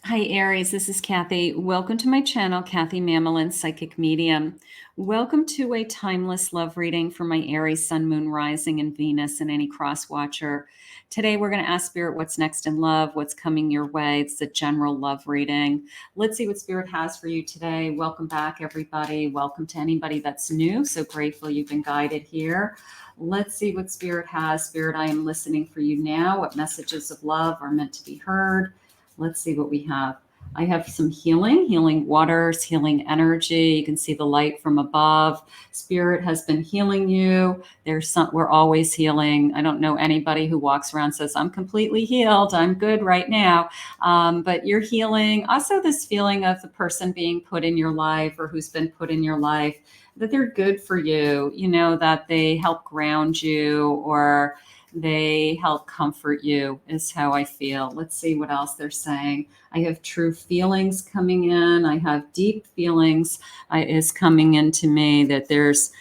Hi, Aries. This is Kathy. Welcome to my channel, Kathy Mamolen, Psychic Medium. Welcome to a timeless love reading for my Aries, Sun, Moon, Rising, and Venus, and any cross watcher. Today, we're going to ask Spirit what's next in love, what's coming your way. It's a general love reading. Let's see what Spirit has for you today. Welcome back, everybody. Welcome to anybody that's new. So grateful you've been guided here. Let's see what Spirit has. Spirit, I am listening for you now. What messages of love are meant to be heard? Let's see what we have. I have some healing waters, healing energy. You can see the light from above. Spirit has been healing you. We're always healing. I don't know anybody who walks around and says, I'm completely healed. I'm good right now. But you're healing. Also, this feeling of the person being put in your life or who's been put in your life, that they're good for you, that they help ground you or they help comfort you is how I feel. Let's see what else they're saying. I have true feelings coming in. I have deep feelings is coming into me, that there's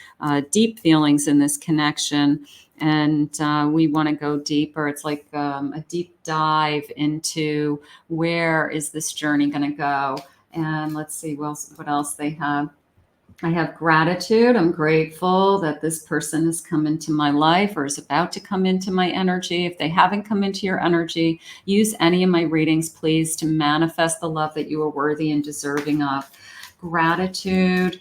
deep feelings in this connection. And we want to go deeper. It's like a deep dive into where is this journey going to go. And let's see what else they have. I have gratitude. I'm grateful that this person has come into my life or is about to come into my energy. If they haven't come into your energy, use any of my readings, please, to manifest the love that you are worthy and deserving of. Gratitude.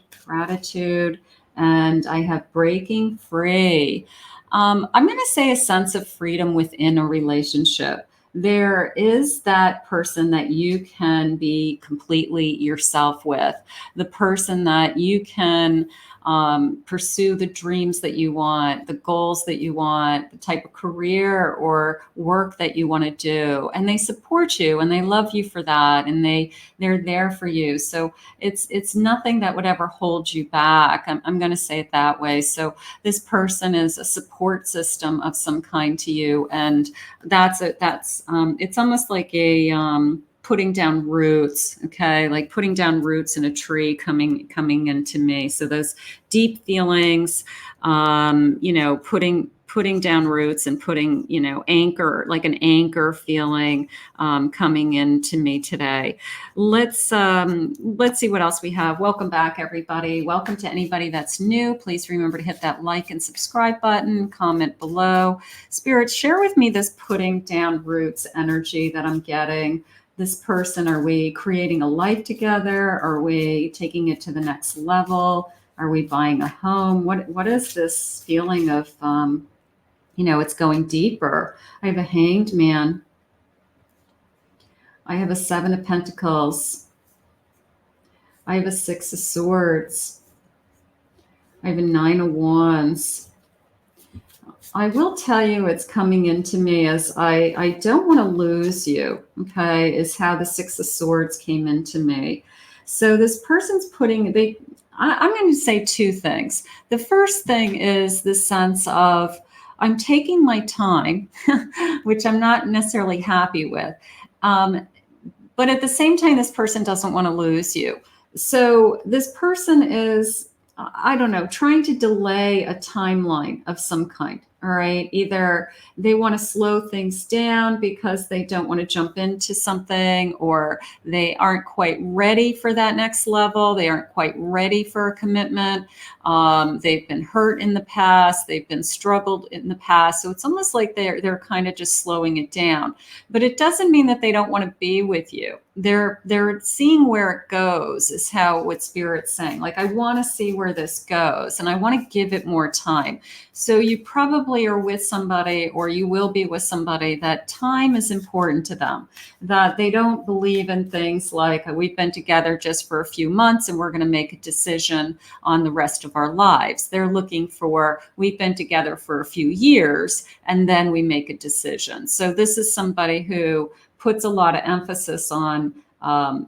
And I have breaking free. I'm going to say a sense of freedom within a relationship. There is that person that you can be completely yourself with, the person that you can pursue the dreams that you want, the goals that you want, the type of career or work that you want to do. And they support you and they love you for that. And they're there for you. So it's nothing that would ever hold you back. I'm going to say it that way. So this person is a support system of some kind to you. And it's almost like a, putting down roots, okay, like putting down roots in a tree coming into me. So those deep feelings, putting down roots and putting, anchor, like an anchor feeling coming into me today. Let's see what else we have. Welcome back, everybody. Welcome to anybody that's new. Please remember to hit that like and subscribe button, comment below. Spirit, share with me this putting down roots energy that I'm getting. This person, are we creating a life together? Are we taking it to the next level? Are we buying a home? What is this feeling of, it's going deeper? I have a Hanged Man. I have a Seven of Pentacles. I have a Six of Swords. I have a Nine of Wands. I will tell you it's coming into me as I don't want to lose you, okay, is how the Six of Swords came into me. So this person's I'm going to say two things. The first thing is the sense of I'm taking my time, which I'm not necessarily happy with. But at the same time, this person doesn't want to lose you. So this person is, I don't know, trying to delay a timeline of some kind. All right. Either they want to slow things down because they don't want to jump into something, or they aren't quite ready for that next level. They aren't quite ready for a commitment. They've been hurt in the past. They've been struggled in the past. So it's almost like they're kind of just slowing it down. But it doesn't mean that they don't want to be with you. They're seeing where it goes, is what Spirit's saying. Like, I want to see where this goes and I want to give it more time. So you probably are with somebody, or you will be with somebody, that time is important to them, that they don't believe in things like we've been together just for a few months and we're going to make a decision on the rest of our lives. They're looking for, we've been together for a few years and then we make a decision. So this is somebody who puts a lot of emphasis on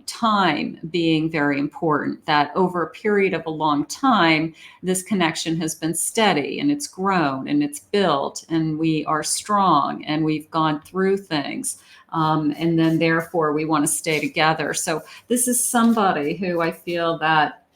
time being very important, that over a period of a long time, this connection has been steady and it's grown and it's built and we are strong and we've gone through things. And then therefore we want to stay together. So this is somebody who I feel that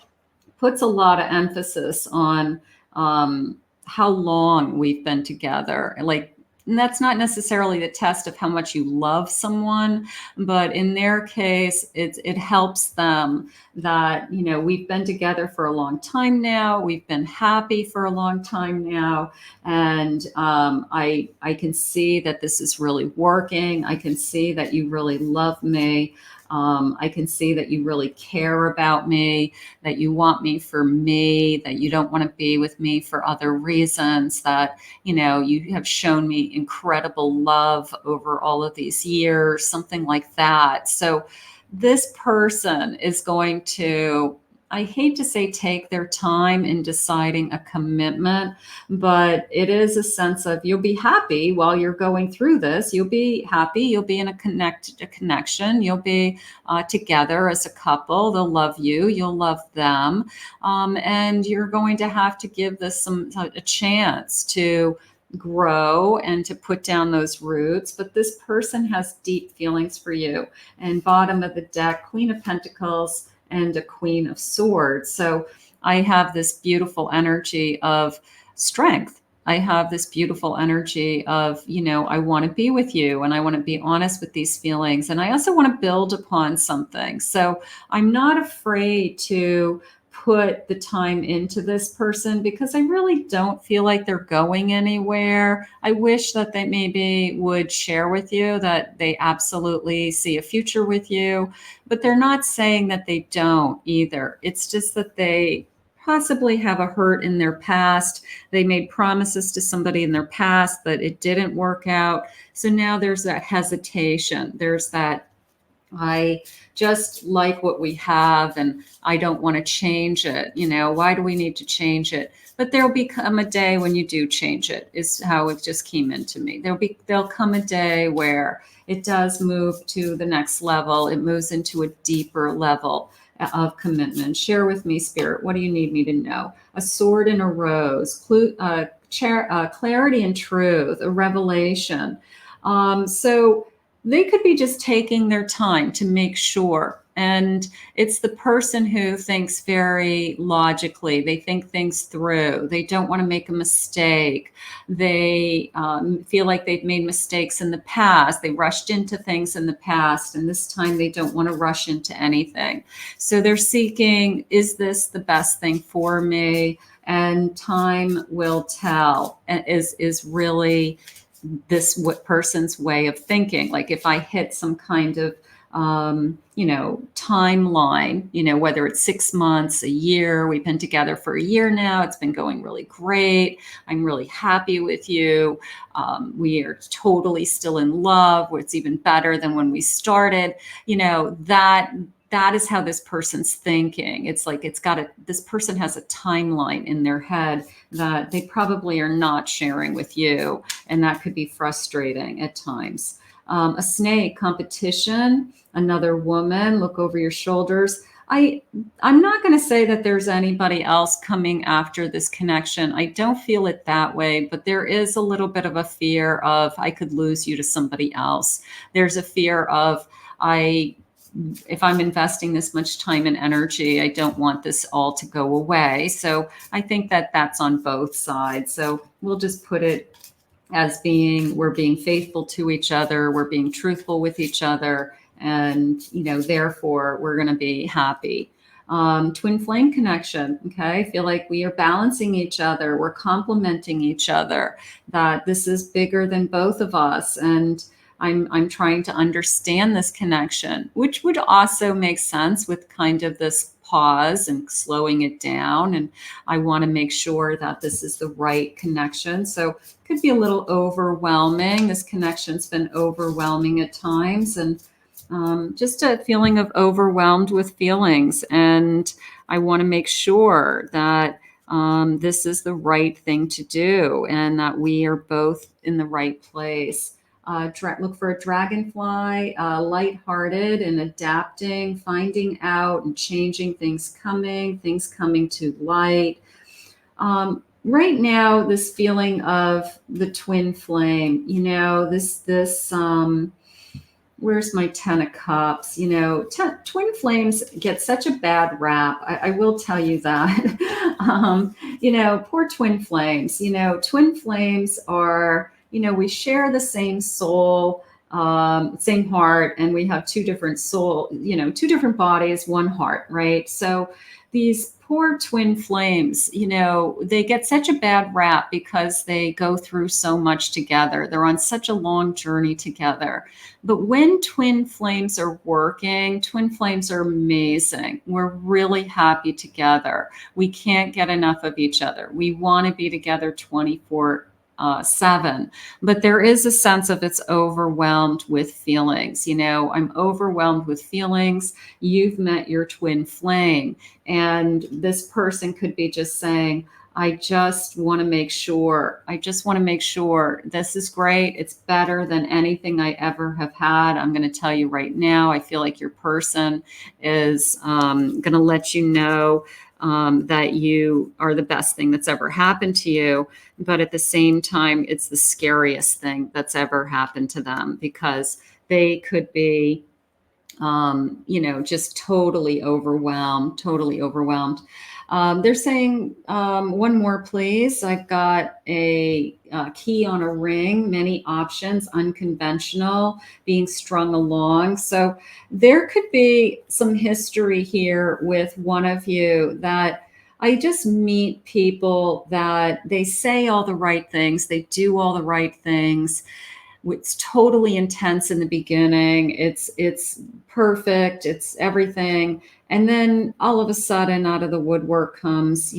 puts a lot of emphasis on how long we've been together. Like, And that's not necessarily the test of how much you love someone, but in their case, it helps them that, we've been together for a long time now. We've been happy for a long time now. And I can see that this is really working. I can see that you really love me. I can see that you really care about me, that you want me for me, that you don't want to be with me for other reasons, that, you have shown me incredible love over all of these years, something like that. So this person is going to, I hate to say take their time in deciding a commitment, but it is a sense of you'll be happy while you're going through this. You'll be happy. You'll be in a connection. You'll be together as a couple. They'll love you. You'll love them. And you're going to have to give this a chance to grow and to put down those roots. But this person has deep feelings for you. And bottom of the deck, Queen of Pentacles and a Queen of Swords. So I have this beautiful energy of strength. I have this beautiful energy of, I want to be with you and I want to be honest with these feelings. And I also want to build upon something. So I'm not afraid to put the time into this person because I really don't feel like they're going anywhere. I wish that they maybe would share with you that they absolutely see a future with you, but they're not saying that they don't either. It's just that they possibly have a hurt in their past. They made promises to somebody in their past, but it didn't work out. So now there's that hesitation. There's that, I just like what we have and I don't want to change it. Why do we need to change it? But there'll become a day when you do change it, is how it just came into me. There'll come a day where it does move to the next level. It moves into a deeper level of commitment. Share with me, Spirit. What do you need me to know? A sword and a rose, clarity and truth, a revelation. So they could be just taking their time to make sure. And it's the person who thinks very logically. They think things through. They don't want to make a mistake. They feel like they've made mistakes in the past. They rushed into things in the past. And this time they don't want to rush into anything. So they're seeking, is this the best thing for me? And time will tell, is really this person's way of thinking. Like if I hit some kind of timeline, whether it's 6 months, a year, we've been together for a year now, it's been going really great, I'm really happy with you, we are totally still in love, it's even better than when we started, that is how this person's thinking. It's like this person has a timeline in their head that they probably are not sharing with you. And that could be frustrating at times. A snake, competition, another woman, look over your shoulders. I'm not going to say that there's anybody else coming after this connection. I don't feel it that way, but there is a little bit of a fear of I could lose you to somebody else. There's a fear of if I'm investing this much time and energy, I don't want this all to go away. So I think that that's on both sides. So we'll just put it as we're being faithful to each other. We're being truthful with each other. And, therefore we're going to be happy. Twin flame connection. Okay. I feel like we are balancing each other. We're complementing each other, that this is bigger than both of us. And I'm trying to understand this connection, which would also make sense with kind of this pause and slowing it down. And I want to make sure that this is the right connection. So it could be a little overwhelming. This connection's been overwhelming at times, and just a feeling of overwhelmed with feelings. And I want to make sure that this is the right thing to do and that we are both in the right place. Look for a dragonfly, lighthearted and adapting, finding out and changing things coming to light. Right now, this feeling of the twin flame, where's my 10 of cups? Twin flames get such a bad rap. I will tell you that. Poor twin flames. Twin flames are, we share the same soul, same heart, and we have two different two different bodies, one heart, right? So these poor twin flames, they get such a bad rap because they go through so much together. They're on such a long journey together. But when twin flames are working, twin flames are amazing. We're really happy together. We can't get enough of each other. We want to be together 24/7. But there is a sense of it's overwhelmed with feelings. I'm overwhelmed with feelings. You've met your twin flame, and this person could be just saying, I just want to make sure. This is great. It's better than anything I ever have had. I'm going to tell you right now, I feel like your person is going to let you know that you are the best thing that's ever happened to you. But at the same time, it's the scariest thing that's ever happened to them, because they could be just totally overwhelmed. They're saying, one more, please. I've got a key on a ring, many options, unconventional, being strung along. So there could be some history here with one of you that I just meet people that they say all the right things, they do all the right things. It's totally intense in the beginning. It's perfect. It's everything. And then all of a sudden, out of the woodwork comes,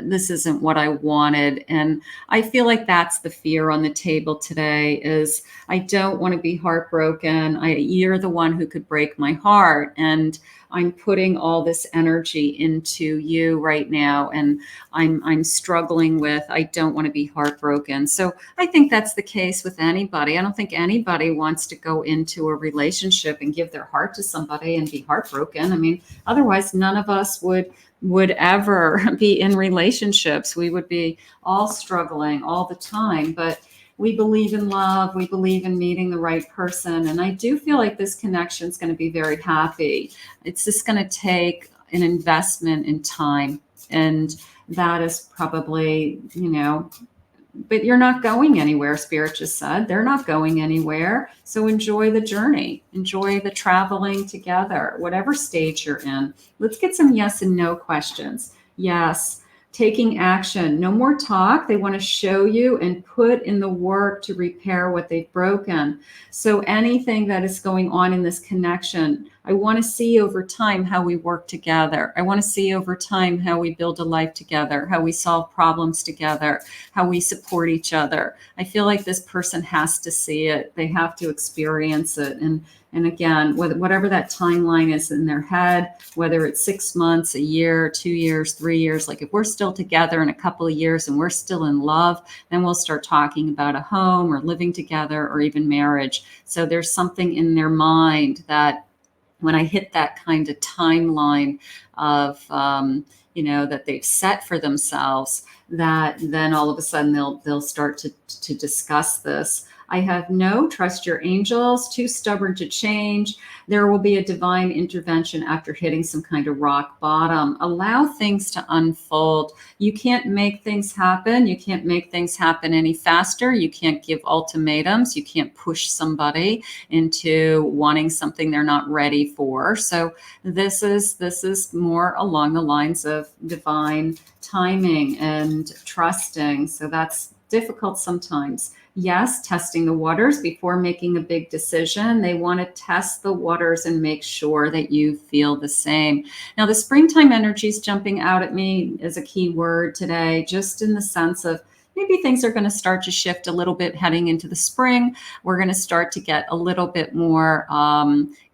this isn't what I wanted. And I feel like that's the fear on the table today is I don't want to be heartbroken. You're the one who could break my heart. And I'm putting all this energy into you right now. And I'm struggling with, I don't want to be heartbroken. So I think that's the case with anybody. I don't think anybody wants to go into a relationship and give their heart to somebody and be heartbroken. I mean, otherwise none of us would ever be in relationships. We would be all struggling all the time. But we believe in love. We believe in meeting the right person. And I do feel like this connection is going to be very happy. It's just going to take an investment in time. And that is probably, but you're not going anywhere. Spirit just said they're not going anywhere. So enjoy the journey, enjoy the traveling together, whatever stage you're in. Let's get some yes and no questions. Yes. Taking action, no more talk. They want to show you and put in the work to repair what they've broken. So anything that is going on in this connection, I want to see over time how we work together. I want to see over time how we build a life together, how we solve problems together, how we support each other. I feel like this person has to see it. They have to experience it. And again, whatever that timeline is in their head, whether it's 6 months, a year, 2 years, 3 years, like if we're still together in a couple of years and we're still in love, then we'll start talking about a home or living together or even marriage. So there's something in their mind that when I hit that kind of timeline of, that they've set for themselves, that then all of a sudden they'll start to discuss this. I have no, trust your angels, too stubborn to change. There will be a divine intervention after hitting some kind of rock bottom. Allow things to unfold. You can't make things happen. You can't make things happen any faster. You can't give ultimatums. You can't push somebody into wanting something they're not ready for. So this is more along the lines of divine timing and trusting. So that's difficult sometimes. Yes, testing the waters before making a big decision. They want to test the waters and make sure that you feel the same. Now, the springtime energy is jumping out at me as a key word today, just in the sense of maybe things are going to start to shift a little bit heading into the spring. We're going to start to get a little bit more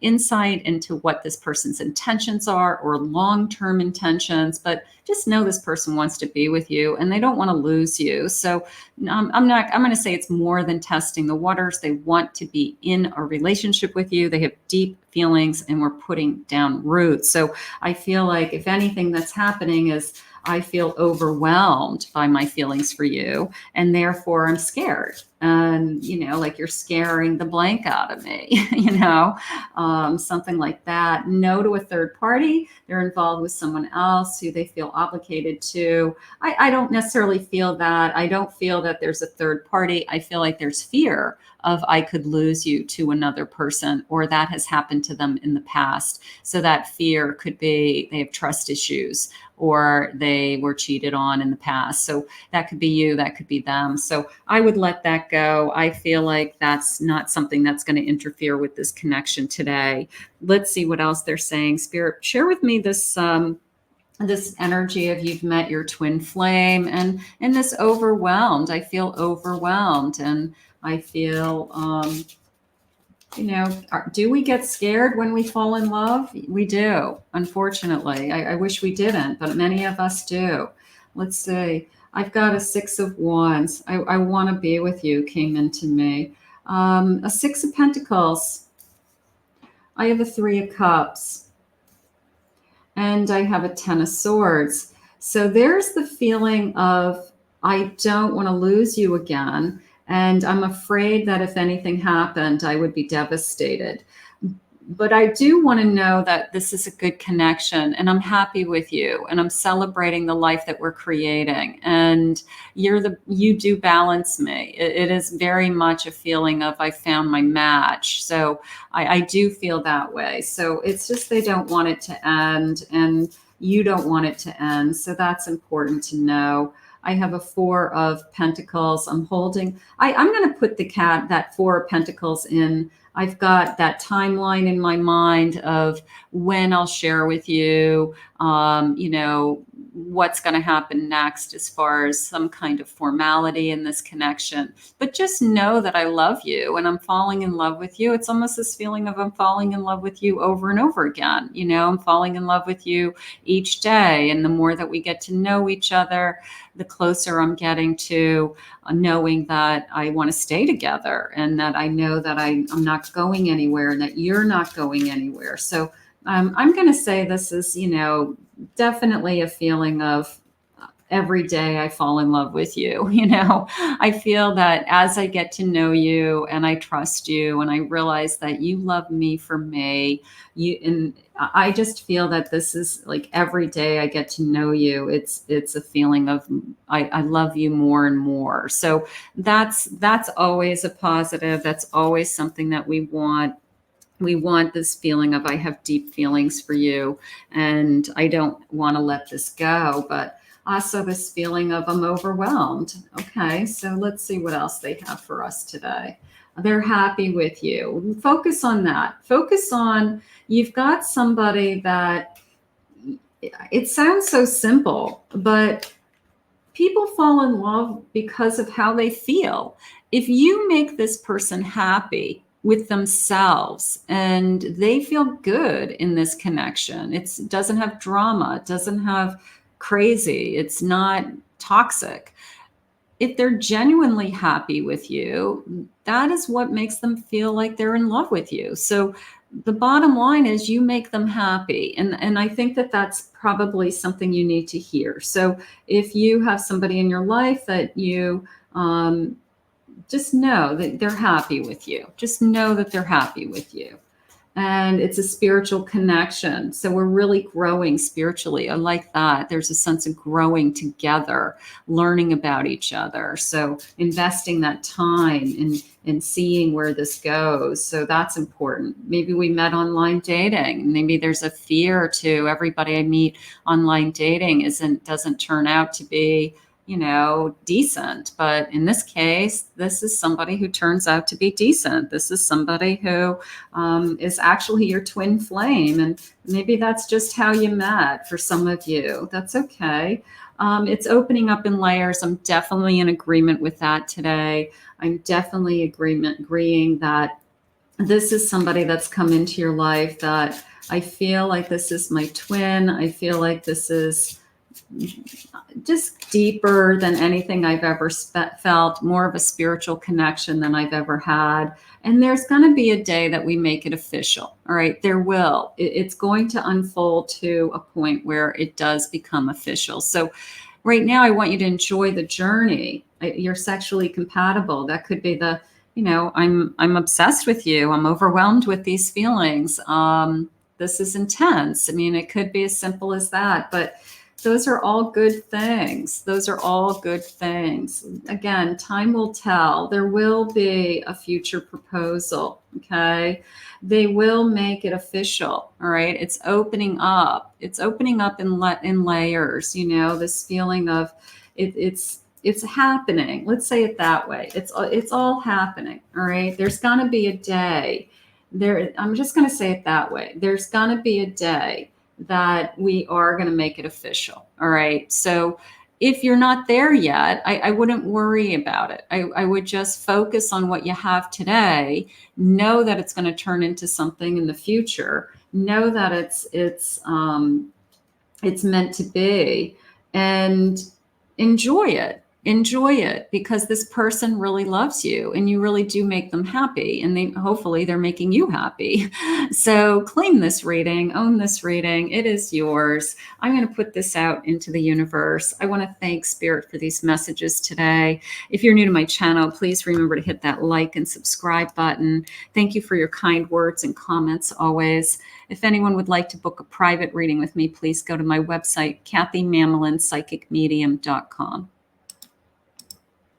insight into what this person's intentions are or long-term intentions, but just know this person wants to be with you and they don't want to lose you. So I'm going to say it's more than testing the waters. They want to be in a relationship with you. They have deep feelings and we're putting down roots. So I feel like if anything that's happening is I feel overwhelmed by my feelings for you, and therefore I'm scared. and, like you're scaring the blank out of me, something like that. No to a third party. They're involved with someone else who they feel obligated to. I don't necessarily feel that. I don't feel that there's a third party. I feel like there's fear of I could lose you to another person, or that has happened to them in the past. So that fear could be they have trust issues, or they were cheated on in the past. So that could be you, that could be them. So I would let that go. I feel like that's not something that's going to interfere with this connection today. Let's see what else they're saying. Spirit, share with me this this energy of you've met your twin flame, and this overwhelmed. I feel overwhelmed, and I feel do we get scared when we fall in love? We do, unfortunately. I wish we didn't, but many of us do. Let's see. I've got a 6 of Wands. I want to be with you came into me. A 6 of Pentacles. I have a 3 of Cups. And I have a 10 of Swords. So there's the feeling of, I don't want to lose you again. And I'm afraid that if anything happened, I would be devastated. But I do want to know that this is a good connection, and I'm happy with you, and I'm celebrating the life that we're creating. And you do balance me. It is very much a feeling of I found my match. So I do feel that way. So it's just they don't want it to end, and you don't want it to end. So that's important to know. I have a 4 of Pentacles. I'm holding. I'm going to put that 4 of Pentacles in. I've got that timeline in my mind of when I'll share with you, what's going to happen next as far as some kind of formality in this connection. But just know that I love you and I'm falling in love with you. It's almost this feeling of I'm falling in love with you over and over again. I'm falling in love with you each day. And the more that we get to know each other, the closer I'm getting to knowing that I want to stay together, and that I know that I'm not going anywhere, and that you're not going anywhere. So I'm going to say this is, definitely a feeling of every day I fall in love with you. I feel that as I get to know you and I trust you and I realize that you love me for me, and I just feel that this is like every day I get to know you, it's a feeling of I love you more and more. So that's always a positive. That's always something that we want. We want this feeling of I have deep feelings for you, and I don't want to let this go. But also this feeling of I'm overwhelmed. Okay, so let's see what else they have for us today. They're happy with you. Focus on that. Focus on, you've got somebody that, it sounds so simple, but people fall in love because of how they feel. If you make this person happy with themselves and they feel good in this connection, it doesn't have drama, it doesn't have crazy, it's not toxic. If they're genuinely happy with you, that is what makes them feel like they're in love with you. So the bottom line is you make them happy. And I think that that's probably something you need to hear. So if you have somebody in your life that you just know that they're happy with you, just know that they're happy with you. And it's a spiritual connection. So we're really growing spiritually. I like that. There's a sense of growing together, learning about each other. So investing that time in seeing where this goes. So that's important. Maybe we met online dating. Maybe there's a fear to everybody I meet online dating doesn't turn out to be decent. But in this case, this is somebody who turns out to be decent. This is somebody who is actually your twin flame. And maybe that's just how you met for some of you. That's okay. It's opening up in layers. I'm definitely in agreement with that today. I'm definitely agreeing that this is somebody that's come into your life that I feel like this is my twin. I feel like this is just deeper than anything I've ever felt, more of a spiritual connection than I've ever had. And there's going to be a day that we make it official. All right, there will. It's going to unfold to a point where it does become official. So right now, I want you to enjoy the journey. You're sexually compatible. That could be the, I'm obsessed with you. I'm overwhelmed with these feelings. This is intense. I mean, it could be as simple as that, but those are all good things. Those are all good things. Again, time will tell. There will be a future proposal. Okay. They will make it official. All right. It's opening up. It's opening up in layers, this feeling of it's happening. Let's say it that way. It's all happening. All right. There's gonna be a day there. I'm just gonna say it that way. There's gonna be a day that we are going to make it official. All right. So if you're not there yet, I wouldn't worry about it. I would just focus on what you have today. Know that it's going to turn into something in the future. Know that it's meant to be, and enjoy it. Enjoy it, because this person really loves you and you really do make them happy, and hopefully they're making you happy. So claim this reading, own this reading. It is yours. I'm going to put this out into the universe. I want to thank Spirit for these messages today. If you're new to my channel, please remember to hit that like and subscribe button. Thank you for your kind words and comments always. If anyone would like to book a private reading with me, please go to my website, KathyMamolenPsychicMedium.com.